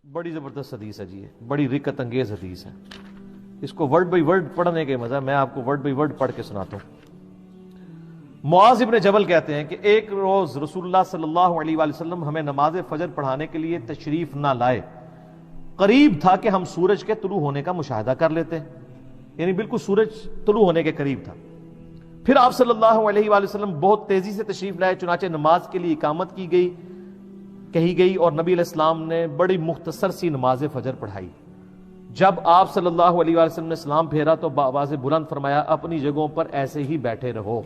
بڑی زبردست حدیث ہے جی، یہ بڑی رکت انگیز حدیث ہے. اس کو ورڈ بائی ورڈ پڑھنے کے مزہ، میں آپ کو ورڈ بائی ورڈ پڑھ کے سناتا ہوں. معاذ ابن جبل کہتے ہیں کہ ایک روز رسول اللہ صلی اللہ علیہ وآلہ وسلم ہمیں نماز فجر پڑھانے کے لیے تشریف نہ لائے. قریب تھا کہ ہم سورج کے طلوع ہونے کا مشاہدہ کر لیتے، یعنی بالکل سورج طلوع ہونے کے قریب تھا. پھر آپ صلی اللہ علیہ وآلہ وسلم بہت تیزی سے تشریف لائے، چنانچہ نماز کے لیے اقامت کہی گئی اور نبی علیہ السلام نے بڑی مختصر سی نماز فجر پڑھائی. جب آپ صلی اللہ علیہ وآلہ وسلم نے سلام پھیرا تو بآواز بلند فرمایا، اپنی جگہوں پر ایسے ہی بیٹھے رہو.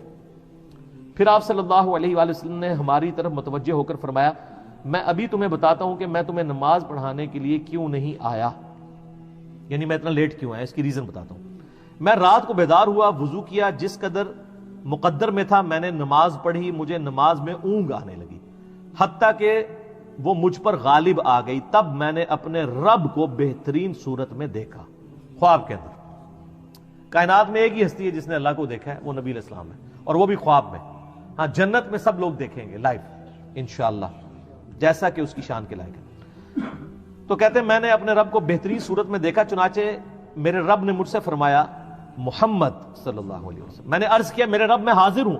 پھر آپ صلی اللہ علیہ وآلہ وسلم نے ہماری طرف متوجہ ہو کر فرمایا، میں ابھی تمہیں بتاتا ہوں کہ میں تمہیں نماز پڑھانے کے لیے کیوں نہیں آیا، یعنی میں اتنا لیٹ کیوں آیا، اس کی ریزن بتاتا ہوں. میں رات کو بیدار ہوا، وضو کیا، جس قدر مقدر میں تھا میں نے نماز پڑھی. مجھے نماز میں اونگ آنے لگی، حتیٰ کہ وہ مجھ پر غالب آ گئی. تب میں نے اپنے رب کو بہترین صورت میں دیکھا، خواب کے اندر. کائنات میں ایک ہی ہستی ہے جس نے اللہ کو دیکھا ہے، وہ نبی علیہ السلام ہے، اور وہ بھی خواب میں. ہاں، جنت میں سب لوگ دیکھیں گے لائف انشاءاللہ، جیسا کہ اس کی شان کے لائق ہے. تو کہتے ہیں میں نے اپنے رب کو بہترین صورت میں دیکھا، چنانچہ میرے رب نے مجھ سے فرمایا، محمد صلی اللہ علیہ وسلم. میں نے عرض کیا، میرے رب میں حاضر ہوں.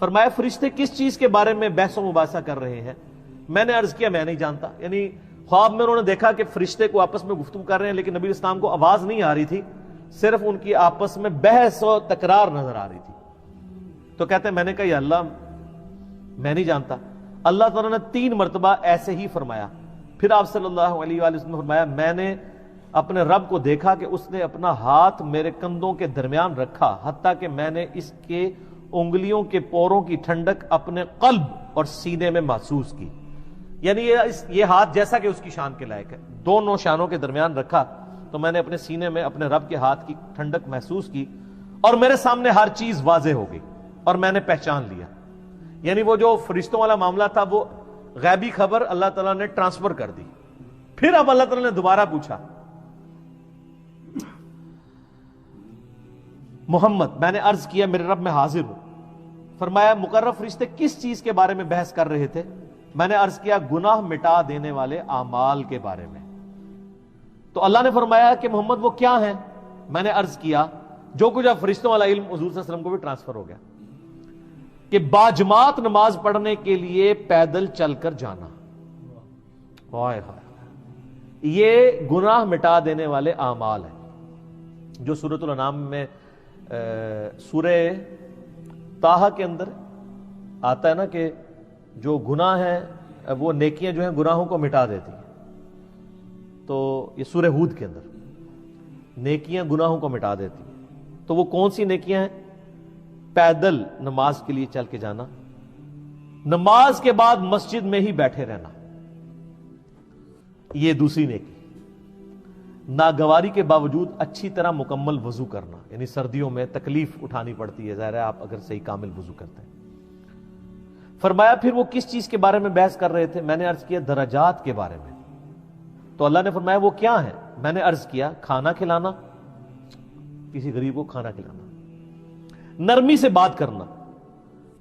فرمایا، فرشتے کس چیز کے بارے میں بحث و مباحثہ کر رہے ہیں؟ میں نے عرض کیا، میں نہیں جانتا. یعنی خواب میں انہوں نے دیکھا کہ فرشتے کو آپس میں گفتگو کر رہے ہیں، لیکن نبی اسلام کو آواز نہیں آ رہی تھی، صرف ان کی آپس میں بحث و تکرار نظر آ رہی تھی. تو کہتے ہیں میں نے کہا، یا اللہ میں نہیں جانتا. اللہ تعالیٰ نے 3 مرتبہ ایسے ہی فرمایا. پھر آپ صلی اللہ علیہ وآلہ وسلم نے فرمایا، میں نے اپنے رب کو دیکھا کہ اس نے اپنا ہاتھ میرے کندھوں کے درمیان رکھا، حتیٰ کہ میں نے اس کے انگلیوں کے پوروں کی ٹھنڈک اپنے قلب اور سینے میں محسوس کی. یعنی یہ ہاتھ جیسا کہ اس کی شان کے لائق ہے، دونوں شانوں کے درمیان رکھا تو میں نے اپنے سینے میں اپنے رب کے ہاتھ کی ٹھنڈک محسوس کی، اور میرے سامنے ہر چیز واضح ہو گئی اور میں نے پہچان لیا. یعنی وہ جو فرشتوں والا معاملہ تھا، وہ غیبی خبر اللہ تعالیٰ نے ٹرانسفر کر دی. پھر اب اللہ تعالیٰ نے دوبارہ پوچھا، محمد، میں نے عرض کیا، میرے رب میں حاضر ہوں. فرمایا، مقرب فرشتے کس چیز کے بارے میں بحث کر رہے تھے؟ میں نے عرض کیا، گناہ مٹا دینے والے اعمال کے بارے میں. تو اللہ نے فرمایا کہ محمد وہ کیا ہیں؟ میں نے عرض کیا، جو کچھ اب فرشتوں والا علم حضور صلی اللہ علیہ وسلم کو بھی ٹرانسفر ہو گیا، کہ باجماعت نماز پڑھنے کے لیے پیدل چل کر جانا. ہائے ہائے، یہ گناہ مٹا دینے والے اعمال ہیں جو سورۃ الانعام میں سورہ طٰہٰ کے اندر آتا ہے نا، کہ جو گناہ ہیں وہ نیکیاں جو ہیں گناہوں کو مٹا دیتی ہیں. تو یہ سورہ ہود کے اندر نیکیاں گناہوں کو مٹا دیتی ہیں. تو وہ کون سی نیکیاں ہیں؟ پیدل نماز کے لیے چل کے جانا، نماز کے بعد مسجد میں ہی بیٹھے رہنا، یہ دوسری نیکی. ناگواری کے باوجود اچھی طرح مکمل وضو کرنا، یعنی سردیوں میں تکلیف اٹھانی پڑتی ہے، ظاہر ہے آپ اگر صحیح کامل وضو کرتے ہیں. فرمایا، پھر وہ کس چیز کے بارے میں بحث کر رہے تھے؟ میں نے عرض کیا، درجات کے بارے میں. تو اللہ نے فرمایا، وہ کیا ہیں؟ میں نے عرض کیا، کھانا کھلانا، کسی غریب کو کھانا کھلانا، نرمی سے بات کرنا،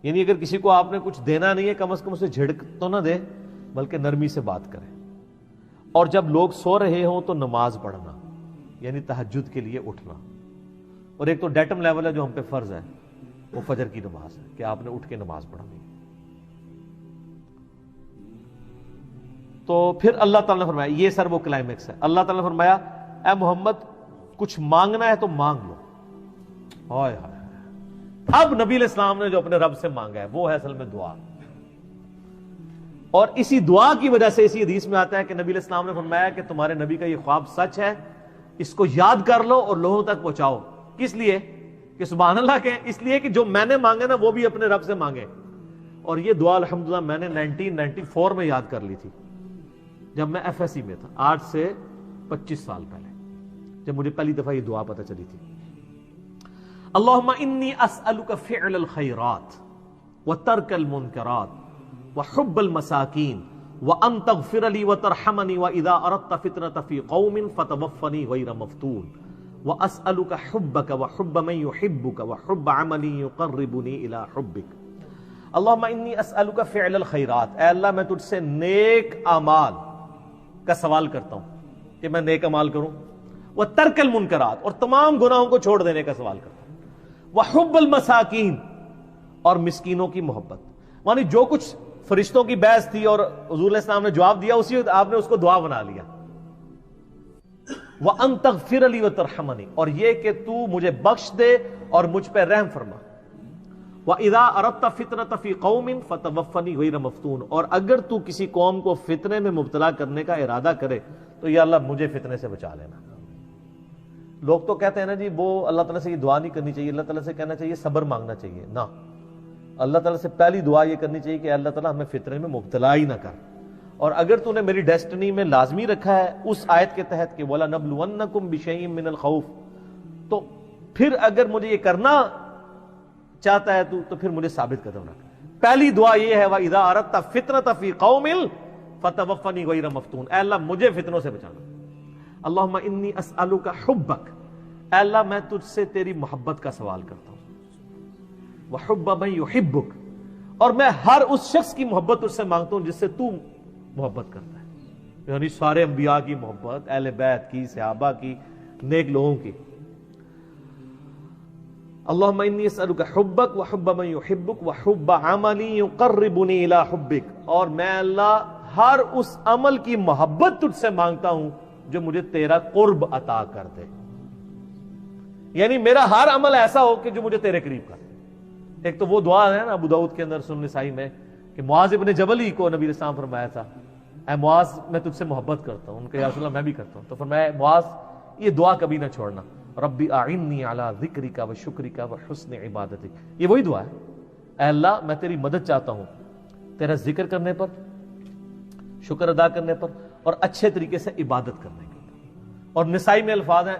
یعنی اگر کسی کو آپ نے کچھ دینا نہیں ہے، کم از کم اسے جھڑک تو نہ دے، بلکہ نرمی سے بات کریں. اور جب لوگ سو رہے ہوں تو نماز پڑھنا، یعنی تہجد کے لیے اٹھنا. اور ایک تو ڈیٹم لیول ہے جو ہم پہ فرض ہے، وہ فجر کی نماز ہے کہ آپ نے اٹھ کے نماز پڑھانی. تو پھر اللہ تعالیٰ نے فرمایا، یہ سر وہ کلائمیکس ہے. اللہ تعالیٰ نے فرمایا، اے محمد کچھ مانگنا ہے تو مانگ لو. ہائے ہائے، اب نبی علیہ السلام نے جو اپنے رب سے مانگا ہے وہ ہے اصل میں دعا. اور اسی دعا کی وجہ سے اسی حدیث میں آتا ہے کہ نبی علیہ السلام نے فرمایا کہ تمہارے نبی کا یہ خواب سچ ہے، اس کو یاد کر لو اور لوگوں تک پہنچاؤ. کس لیے؟ کہ سبحان اللہ کہ اس لیے کہ جو میں نے مانگا نا وہ بھی اپنے رب سے مانگے. اور یہ دعا الحمدللہ میں نے 1994 میں یاد کر لی تھی، جب میں ایف ایس سی میں تھا، آج سے 25 سال پہلے، جب مجھے پہلی دفعہ یہ دعا پتہ چلی تھی. اللہم انی اسألک فعل الخیرات وترک المنکرات وحب المساکین وان تغفر لی وترحمنی واذا اردت فتنة فی قوم فتوفنی غیر مفتون واسألک حبک وحب من یحبک وحب عمل یقربنی الی حبک. اللہم انی اسألک فعل الخیرات، اے اللہ میں تجھ سے نیک اعمال کا سوال کرتا ہوں کہ میں نیک اعمال کروں، وترک المنکرات، اور تمام گناہوں کو چھوڑ دینے کا سوال کرتا ہوں، وحب المساکین، اور مسکینوں کی محبت. یعنی جو کچھ فرشتوں کی بحث تھی اور حضور علیہ السلام نے جواب دیا، اسی وقت آپ نے اس کو دعا بنا لیا. وَأَن تَغْفِرَ لِي وَتَرْحَمَنِي، اور یہ کہ تو مجھے بخش دے اور مجھ پہ رحم فرما. وَإِذَا أَرَدْتَ فِتْنَةَ فِي قَوْمٍ فَتَوَفَّنِي غَيْرَ مَفْتُونٍ، اور اگر تو کسی قوم کو فتنے میں مبتلا کرنے کا ارادہ کرے تو یا اللہ مجھے فتنے سے بچا لینا. لوگ تو کہتے ہیں نا جی وہ اللہ تعالیٰ سے یہ دعا نہیں کرنی چاہیے، اللہ تعالیٰ سے کہنا چاہیے صبر مانگنا چاہیے. نہ، اللہ تعالیٰ سے پہلی دعا یہ کرنی چاہیے کہ اللہ تعالیٰ ہمیں فتنے میں مبتلا ہی نہ کر. اور اگر تو نے میری ڈیسٹنی میں لازمی رکھا ہے اس آیت کے تحت کہ وَلَنَبْلُوَنَّكُمْ بِشَيْءٍ مِّنَ الْخَوْفِ، تو پھر اگر مجھے یہ کرنا چاہتا ہے تو پھر مجھے ثابت قدم رکھ. پہلی دعا یہ ہے وَإِذَا أَرَدْتَ فِتْنَةَ فِي قَوْمٍ فَتَوَفَّنِي غَيْرَ مَفْتُونٍ، اے اللہ مجھے فتنوں سے بچانا. اللہم انی اسألک حبک، اے اللہ میں تجھ سے تیری محبت کا سوال کرتا ہوں. وحب من یحبک، اور میں ہر اس شخص کی محبت تجھ سے مانگتا ہوں جس سے تو محبت کرتا ہے، یعنی سارے انبیاء کی محبت، اہل بیت کی، صحابہ کی، نیک لوگوں کی. اللہم انی اسألک حبک وحب من یحبک وحب عمل یقربنی الی حبک، اور میں اللہ ہر اس عمل کی محبت تجھ سے مانگتا ہوں جو مجھے تیرا قرب عطا کر دے. یعنی میرا ہر عمل ایسا ہو کہ جو مجھے تیرے قریب کر. ایک تو وہ دعا ہے نا ابو داؤد کے اندر، سنن نسائی میں، کہ معاذ ابن جبل ہی کو نبی علیہ السلام فرمایا تھا اے معاذ میں تجھ سے محبت کرتا ہوں. ان کا یا رسول اللہ میں بھی کرتا ہوں. تو فرمایا معاذ یہ دعا کبھی نہ چھوڑنا، ربی اعنی علی ذکرک و شکرک و حسن عبادتک. یہ وہی دعا ہے، اے اللہ میں تیری مدد چاہتا ہوں تیرا ذکر کرنے پر، شکر ادا کرنے پر، اور اچھے طریقے سے عبادت کرنے کے پر. اور نسائی میں الفاظ ہیں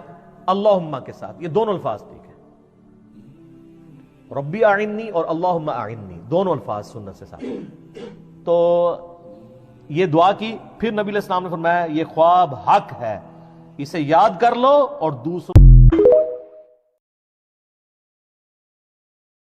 اللہم کے ساتھ، یہ دونوں الفاظ ٹھیک ہے، ربی اعنی اور اللہم اعنی، دونوں الفاظ سنت سے ساتھ. تو یہ دعا کی. پھر نبی علیہ السلام نے فرمایا یہ خواب حق ہے، اسے یاد کر لو اور دوسروں